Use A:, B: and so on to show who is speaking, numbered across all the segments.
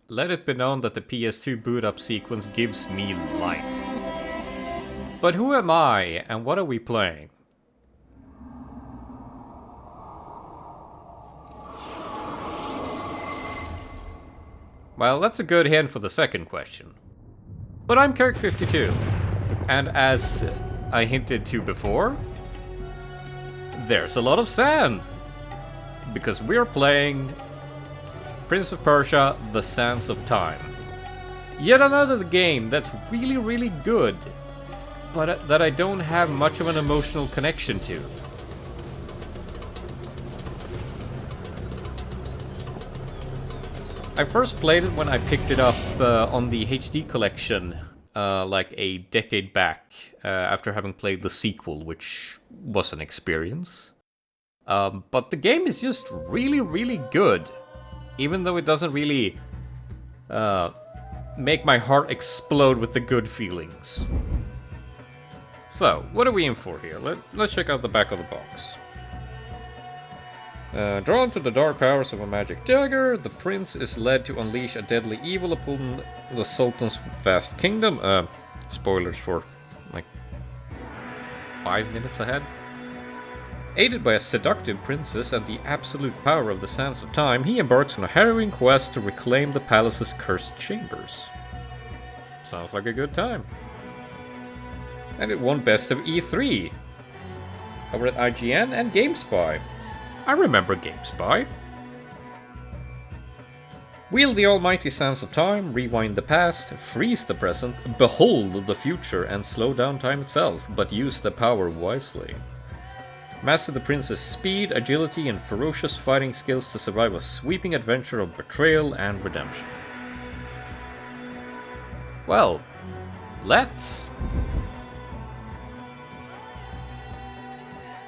A: Let it be known that the PS2 boot up sequence gives me life. But who am I, and what are we playing? Well, that's a good hint for the second question. But I'm Kerrik52, and as I hinted to before, there's a lot of sand! Because we're playing Prince of Persia, The Sands of Time. Yet another game that's really, really good, but that I don't have much of an emotional connection to. I first played it when I picked it up on the HD collection like a decade back, after having played the sequel, which was an experience. But the game is just really, really good. Even though it doesn't really make my heart explode with the good feelings. So, what are we in for here? Let's check out the back of the box. Drawn to the dark powers of a magic dagger, the prince is led to unleash a deadly evil upon the sultan's vast kingdom. Spoilers for like 5 minutes ahead. Aided by a seductive princess and the absolute power of the Sands of Time, he embarks on a harrowing quest to reclaim the palace's cursed chambers. Sounds like a good time. And it won Best of E3 over at IGN and GameSpy. I remember GameSpy. Wield the almighty Sands of Time, rewind the past, freeze the present, behold the future, and slow down time itself, but use the power wisely. Master the prince's speed, agility, and ferocious fighting skills to survive a sweeping adventure of betrayal and redemption. Well, let's.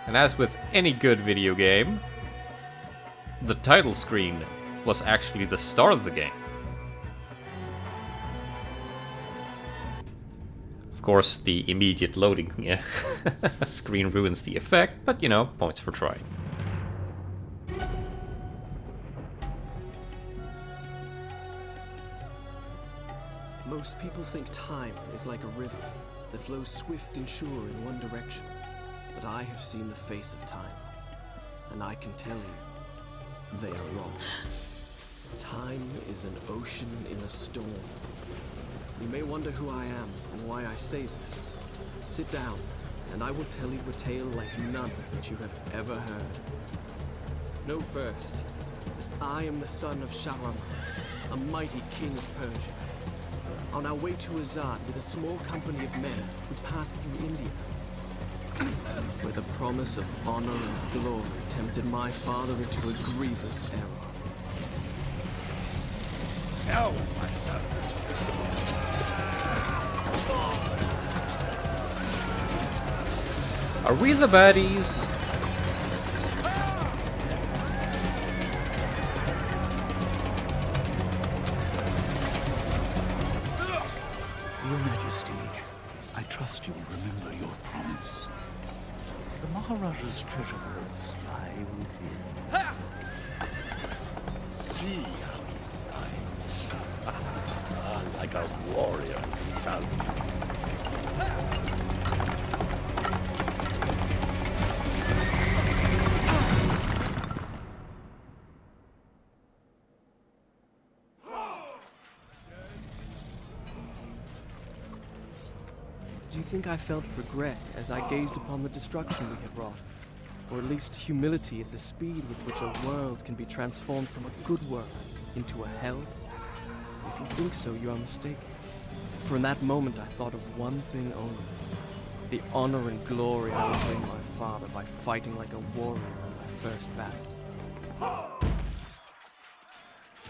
A: And as with any good video game, the title screen was actually the start of the game. Of course, the immediate loading screen ruins the effect, but you know, points for trying.
B: Most people think time is like a river that flows swift and sure in one direction. But I have seen the face of time, and I can tell you, they are wrong. Time is an ocean in a storm. You may wonder who I am and why I say this. Sit down, and I will tell you a tale like none that you have ever heard. Know first that I am the son of Shahram, a mighty king of Persia. On our way to Azad with a small company of men who passed through India, where the promise of honor and glory tempted my father into a grievous error.
C: No, my son.
A: Are we the baddies?
C: Your Majesty, I trust you will remember your promise. The Maharaja's treasure vaults lie within. See how he fights. Like a warrior son.
B: Do you think I felt regret as I gazed upon the destruction we had wrought? Or at least humility at the speed with which a world can be transformed from a good world into a hell? If you think so, you are mistaken. For in that moment I thought of one thing only. The honor and glory I would bring my father by fighting like a warrior in my first battle.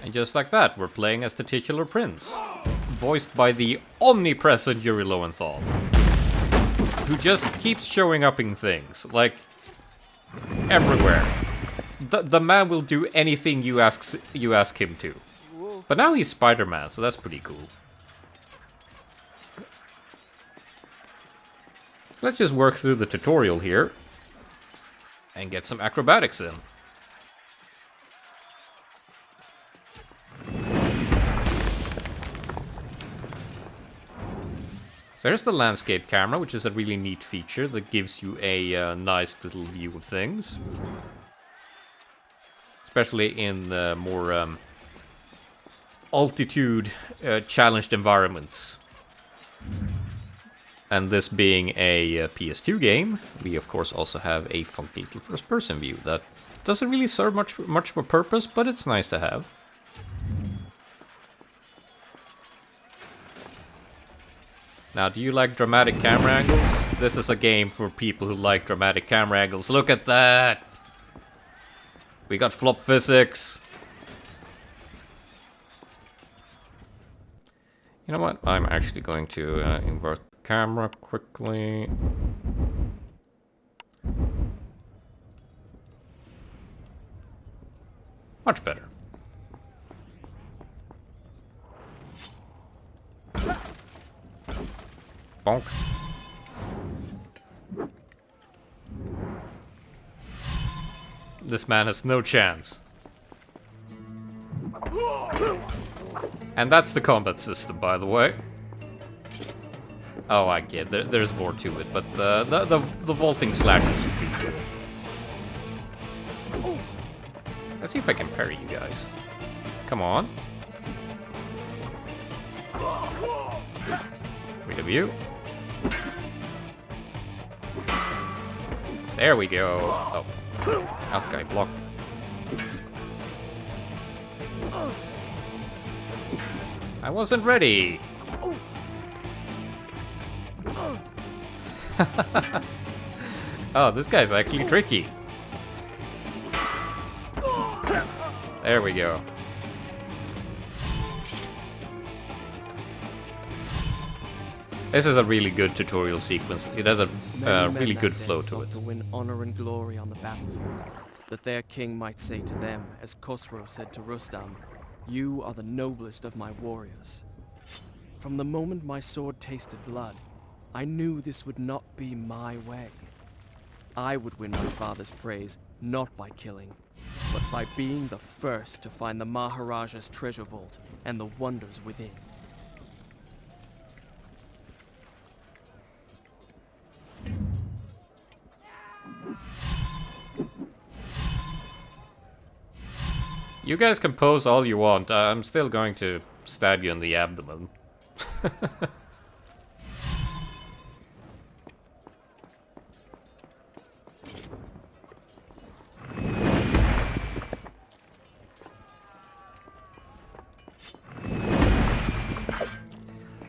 A: And just like that, we're playing as the titular prince, voiced by the omnipresent Yuri Lowenthal, who just keeps showing up in things, like, everywhere. The man will do anything you ask him to. But now he's Spider-Man, so that's pretty cool. Let's just work through the tutorial here and get some acrobatics in. There's the landscape camera, which is a really neat feature that gives you a nice little view of things. Especially in more altitude challenged environments. And this being a PS2 game, we of course also have a funky little first-person view that doesn't really serve much of a purpose, but it's nice to have. Now, do you like dramatic camera angles? This is a game for people who like dramatic camera angles. Look at that! We got flop physics. You know what? I'm actually going to invert the camera quickly. Much better. Bonk. This man has no chance. And that's the combat system, by the way. Oh, I get it. There's more to it, but the vaulting slashing is pretty good. Let's see if I can parry you guys. Come on. Rid of you. There we go. Oh, that guy blocked. I wasn't ready. Oh, this guy's actually tricky. There we go. This is a really good tutorial sequence. It has a really good flow to it.
B: To win honor and glory on the battlefield, that their king might say to them, as Khosrow said to Rustam, "You are the noblest of my warriors." From the moment my sword tasted blood, I knew this would not be my way. I would win my father's praise, not by killing, but by being the first to find the Maharaja's treasure vault and the wonders within.
A: You guys can pose all you want. I'm still going to stab you in the abdomen.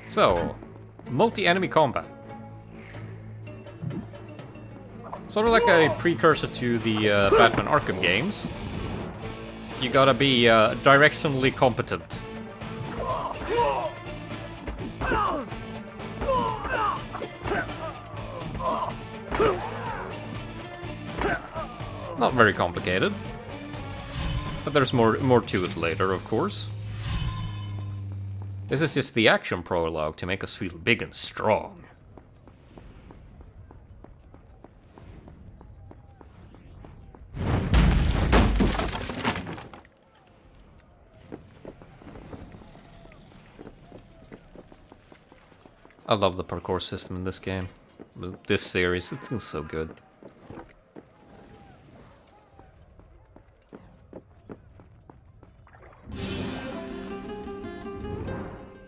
A: So, multi-enemy combat. Sort of like a precursor to the Batman Arkham games. You gotta be directionally competent. Not very complicated. But there's more to it later, of course. This is just the action prologue to make us feel big and strong. I love the parkour system in this game. This series, it feels so good.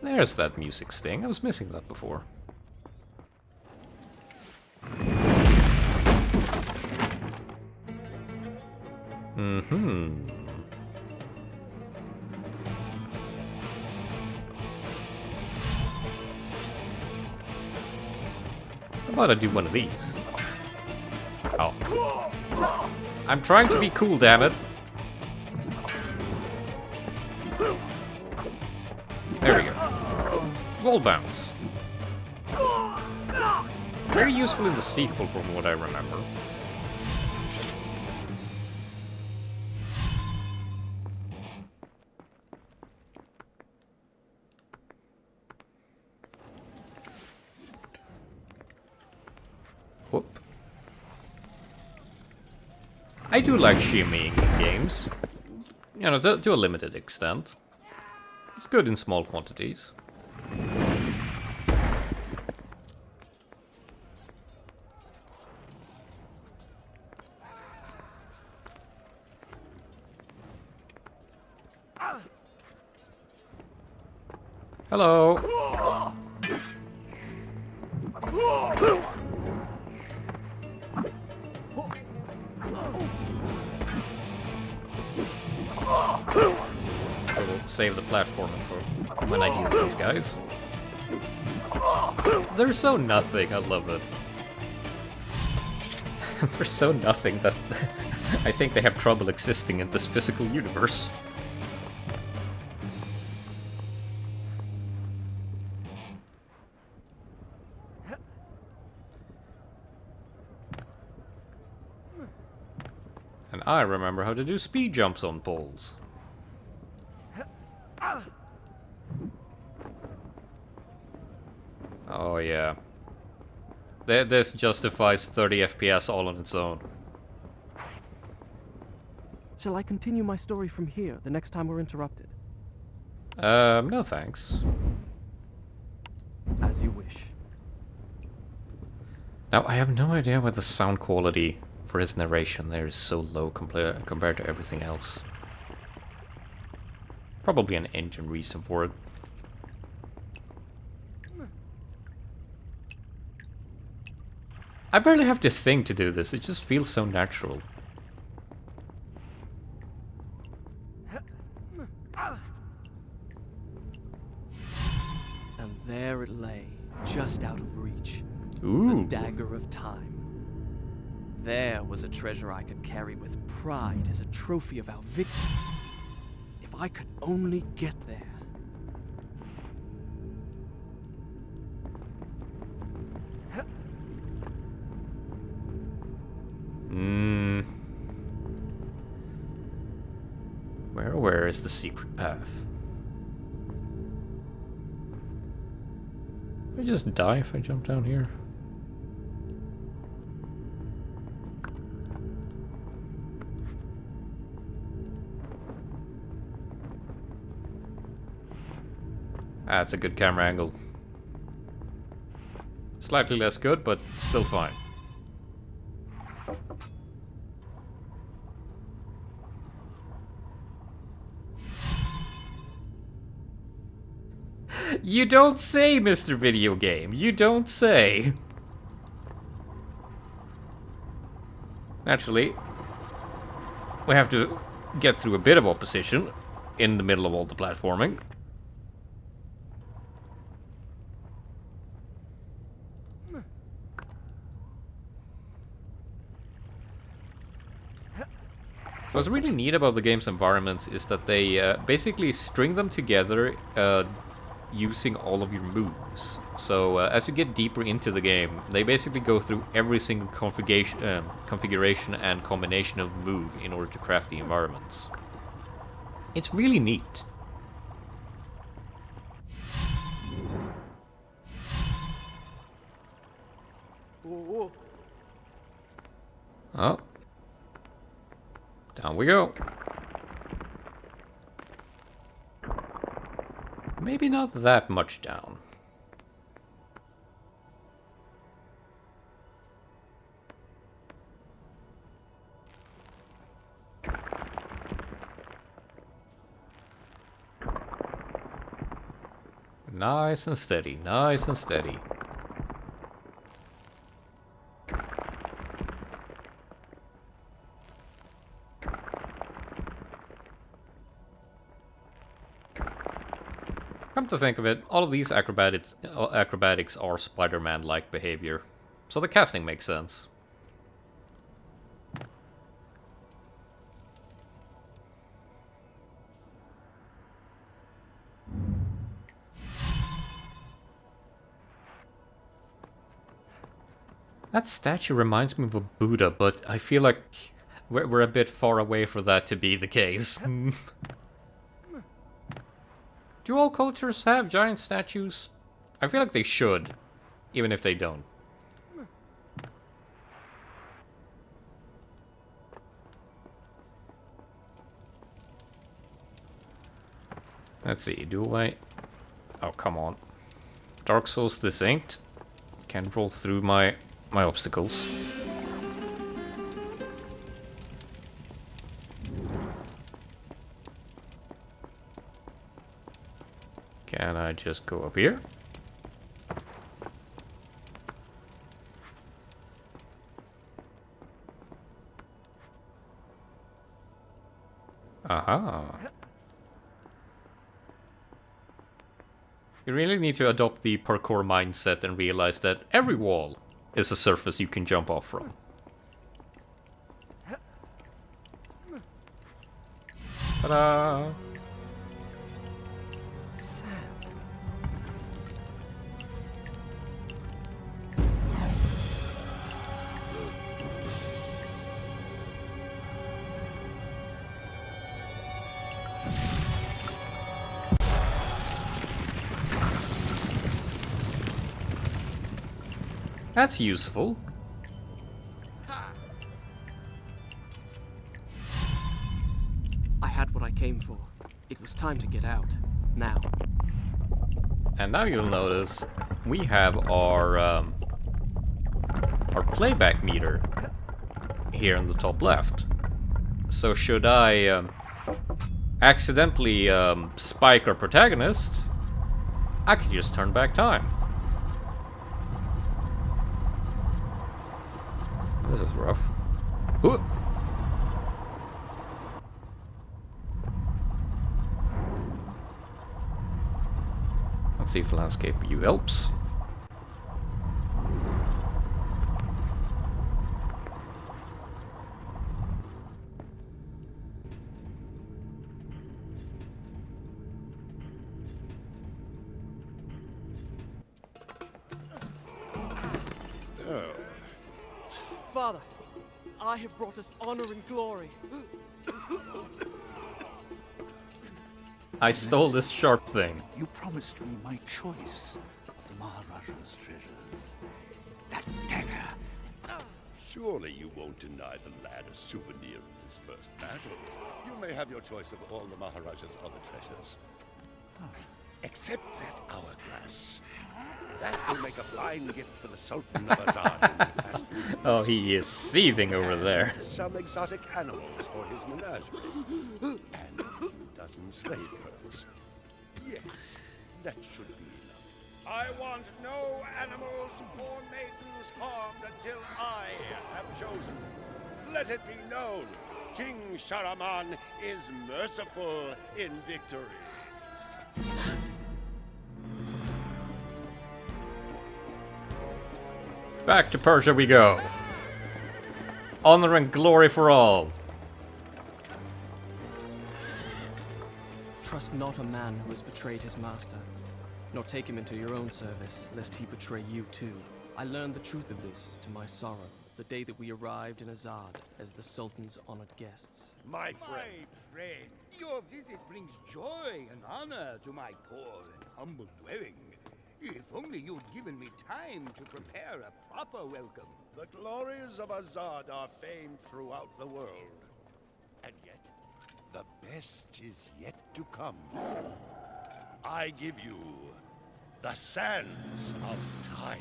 A: There's that music sting. I was missing that before. How about I do one of these? Oh. I'm trying to be cool, damn it. There we go. Wall bounce. Very useful in the sequel from what I remember. Whoop. I do like shimmying in games. You know, to a limited extent. It's good in small quantities. Hello. I will save the platforming for when I deal with these guys. They're so nothing, I love it. They're so nothing that I think they have trouble existing in this physical universe. And I remember how to do speed jumps on poles. Oh yeah. This justifies 30 FPS all on its own.
B: Shall I continue my story from here the next time we're interrupted?
A: No thanks.
B: As you wish.
A: Now, I have no idea why the sound quality for his narration there is so low compared to everything else. Probably an engine reason for it. I barely have to think to do this, it just feels so natural.
B: And there it lay, just out of reach.
A: Ooh.
B: The Dagger of Time. There was a treasure I could carry with pride as a trophy of our victory. If I could only get there.
A: Where is the secret path? Will I just die if I jump down here? That's a good camera angle. Slightly less good, but still fine. You don't say, Mr. Video Game. You don't say. Naturally, we have to get through a bit of opposition in the middle of all the platforming. So what's really neat about the game's environments is that they basically string them together using all of your moves. So as you get deeper into the game, they basically go through every single configuration and combination of move in order to craft the environments. It's really neat. Oh. Down we go. Maybe not that much down. Nice and steady, nice and steady. Come to think of it, all of these acrobatics are Spider-Man-like behavior, so the casting makes sense. That statue reminds me of a Buddha, but I feel like we're a bit far away for that to be the case. Do all cultures have giant statues? I feel like they should, even if they don't. Let's see, do I... Oh, come on. Dark Souls this ain't. Can't roll through my obstacles. Can I just go up here? Aha. You really need to adopt the parkour mindset and realize that every wall is a surface you can jump off from. Ta-da!
B: Sand.
A: That's useful.
B: I had what I came for. It was time to get out. Now.
A: And now you'll notice we have our playback meter here in the top left. So should I accidentally spike our protagonist, I could just turn back time. This is rough. Ooh. Let's see if landscape view helps.
B: Father, I have brought us honor and glory.
A: I stole this sharp thing.
C: You promised me my choice of the Maharaja's treasures. That dagger.
D: Surely you won't deny the lad a souvenir of his first battle. You may have your choice of all the Maharaja's other treasures. Except that hourglass. That will make a fine gift for the Sultan of Azad.
A: Oh, he is seething over there.
D: Some exotic animals for his menagerie. And a few dozen slave girls. Yes, that should be enough. I want no animals or maidens harmed until I have chosen. Let it be known, King Shahraman is merciful in victory.
A: Back to Persia we go. Honor and glory for all.
B: Trust not a man who has betrayed his master, nor take him into your own service, lest he betray you too. I learned the truth of this to my sorrow, the day that we arrived in Azad as the Sultan's honored guests.
D: My friend.
E: My friend, your visit brings joy and honor to my poor and humble dwelling. If only you'd given me time to prepare a proper welcome.
D: The glories of Azad are famed throughout the world. And yet, the best is yet to come. I give you the sands of time.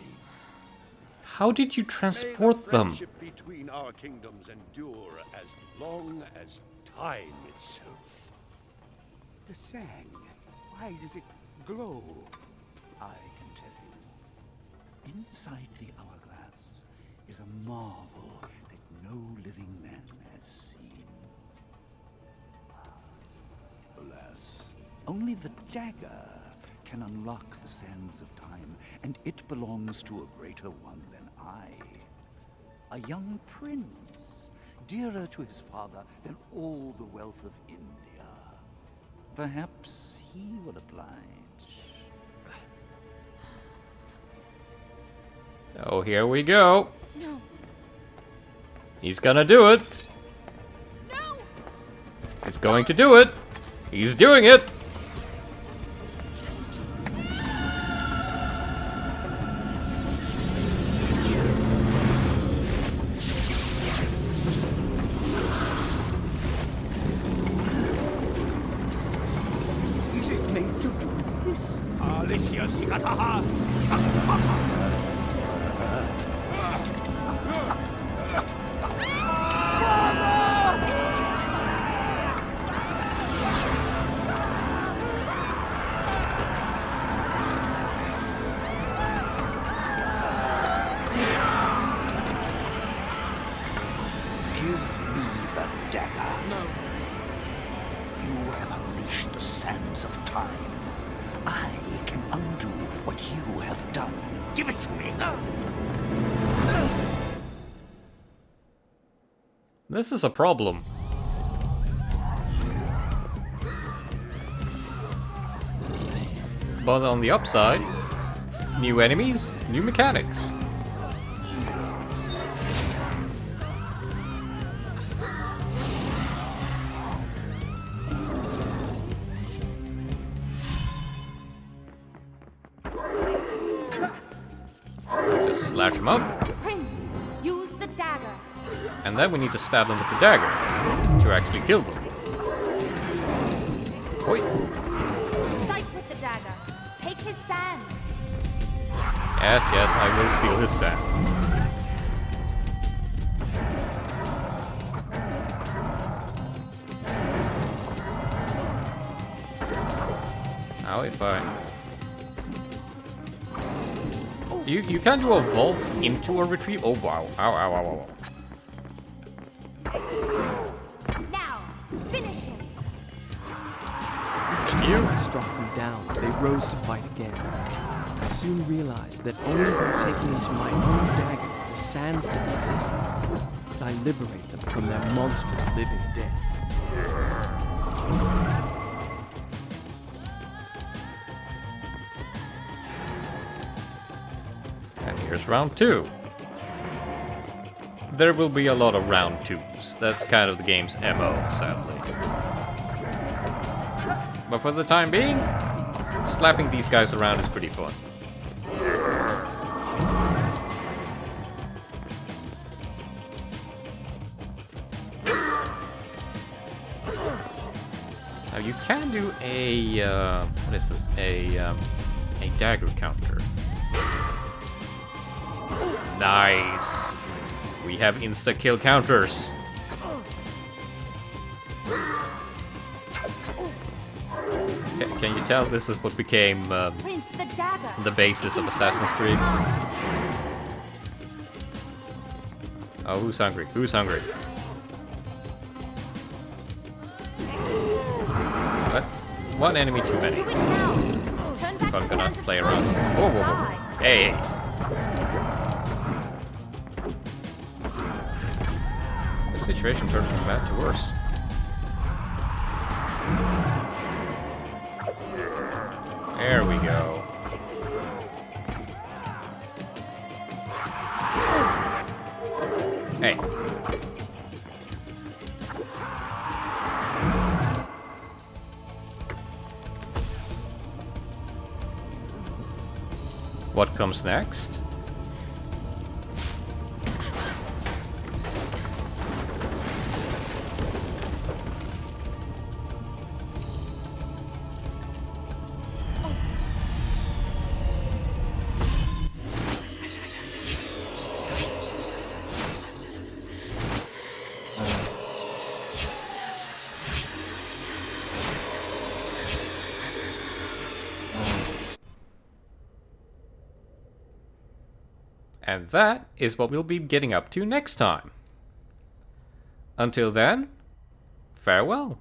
A: How did you
D: May the
A: transport them?
D: friendship between our kingdoms endure as long as time itself.
E: The sand, why does it glow?
C: I can tell you. Inside the hourglass is a marvel that no living man has seen. Alas, only the dagger can unlock the sands of time, and it belongs to a greater one than I. A young prince, dearer to his father than all the wealth of India. Perhaps he will oblige.
A: Oh, here we go.
F: No.
A: He's gonna do it.
F: No!
A: He's going to do it. He's doing it.
E: Is it meant to do this? Alicia Sigataha!
C: time. I can undo what you have done. Give it to me.
A: This is a problem. But on the upside, new enemies, new mechanics. Let's just slash them up.
F: Prince, use the dagger.
A: And then we need to stab them with the dagger to actually kill them. Oi.
F: Strike with the dagger. Take his sand.
A: Yes, yes, I will steal his sand. Now if I... You can do a vault into a retrieve. Oh wow. Ow, ow, ow, ow.
F: Now, finish him.
B: Each time I struck them down, they rose to fight again. I soon realized that only by taking into my own dagger the sands that possess them could I liberate them from their monstrous living death.
A: And here's round 2. There will be a lot of round 2s. That's kind of the game's MO, sadly. But for the time being, slapping these guys around is pretty fun. Now you can do a what is it? A dagger counter. Nice. We have insta kill counters. Can you tell this is what became
F: Prince, the dagger.
A: the basis of Assassin's Creed? Oh, who's hungry? Who's hungry? What? One enemy too many.
F: Do it now. Turn back
A: If I'm
F: the
A: gonna
F: sands of
A: play
F: time.
A: around. Whoa, whoa, whoa. Hey! The situation turned from bad to worse. There we go. Hey. What comes next? And that is what we'll be getting up to next time. Until then, farewell.